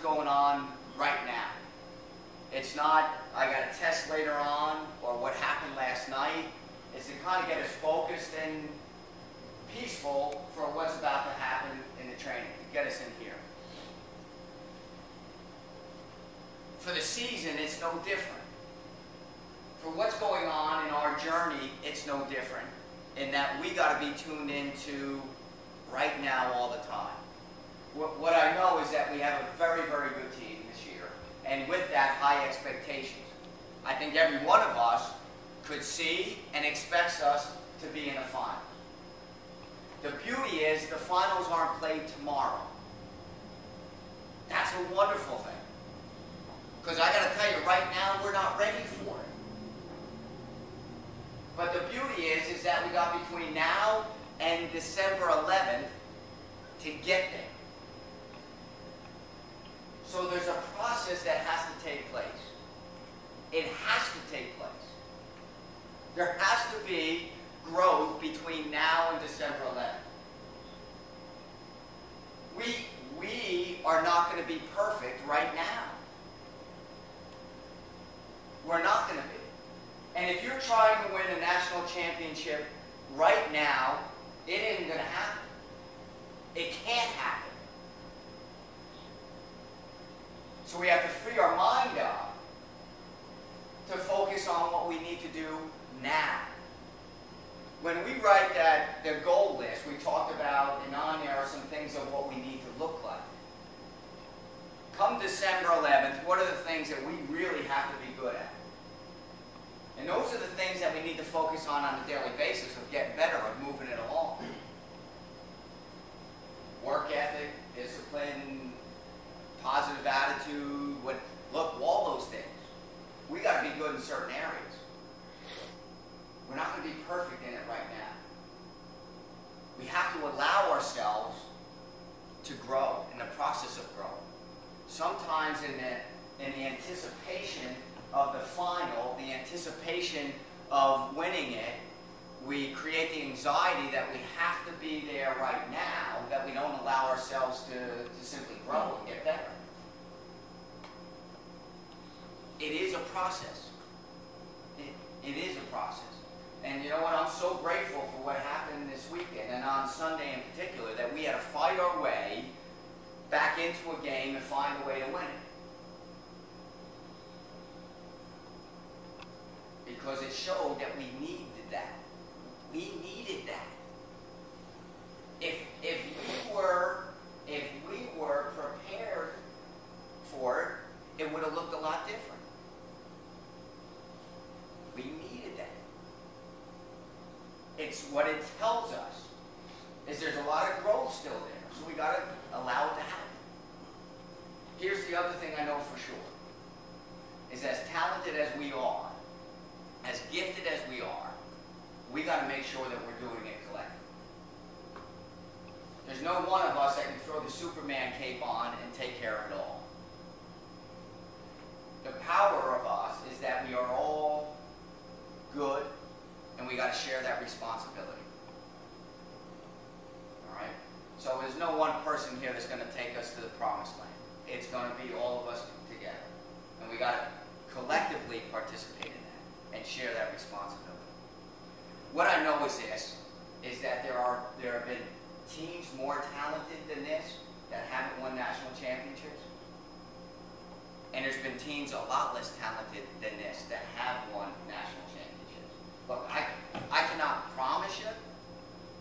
going on right now. It's not, I got a test later on, or what happened last night. It's to kind of get us focused and peaceful for what's about to happen in the training, to get us in here. For the season, it's no different. For what's going on in our journey, it's no different, in that we got to be tuned into right now all the time. What I know is that we have a very, very good team this year, and with that, high expectations. I think every one of us could see and expects us to be in the finals. The beauty is the finals aren't played tomorrow. That's a wonderful thing. Because I got to tell you, right now, we're not ready for it. But the beauty is that we got between now and December 11th to get there. So there's a process that has to take place. It has to take place. There has to be growth between now and December 11th. We are not going to be perfect right now. We're not going to be. And if you're trying to win a national championship right now, it isn't going to happen. It can't happen. So we have to free our mind up to focus on what we need to do now. When we write the goal list, we talked about, and on there are some things of what we need to look like. Come December 11th, what are the things that we really have to be good at? And those are the things that we need to focus on a daily basis of getting better, of moving it along. Work ethic, discipline, positive attitude, look, all those things. We got to be good in certain areas. We're not going to be perfect in it right now. We have to allow ourselves to grow, in the process of growing. Sometimes in the anticipation of the final, the anticipation of winning it, we create the anxiety that we have to be there right now, that we don't allow ourselves to simply grow and get better. It is a process. It is a process. And you know what? I'm so grateful for what happened this weekend, and on Sunday in particular, that we had to fight our way back into a game and find a way to win it. Because it showed that we needed that. We needed that. If we were prepared for it, it would have looked a lot different. We needed that. It's what it tells us is there's a lot of growth still there, so we got to allow it to happen. Here's the other thing I know for sure, is as talented as we are, as gifted as we are, we got to make sure that we're doing it collectively. There's no one of us that can throw the Superman cape on and take care of it all. The power of us is that we are all good, and we got to share that responsibility. All right? So there's no one person here that's going to take us to the promised land. It's going to be all of us together. And we got to collectively participate in that and share that responsibility. What I know is this, is that there have been teams more talented than this that haven't won national championships. And there's been teams a lot less talented than this that have won national championships. Look, I cannot promise you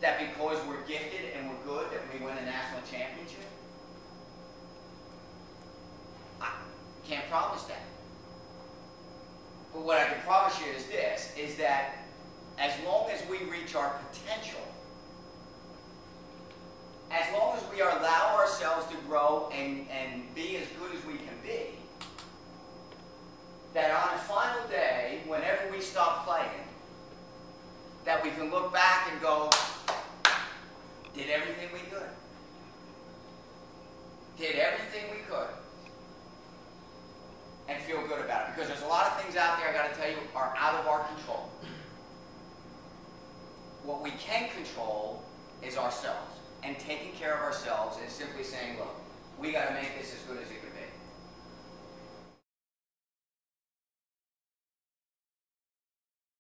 that because we're gifted and we're good that we win a national championship. I can't promise that. But what I can promise you is this, is that as long as we reach our potential, as long as we allow ourselves to grow and be as good as we can be, that on a final day, whenever we stop playing, that we can look back and go, did everything we could. Did everything we could. And feel good about it. Because there's a lot of things out there, I got to tell you, are out of our control. What we can control is ourselves. And taking care of ourselves and simply saying, look, we got to make this as good as it could be.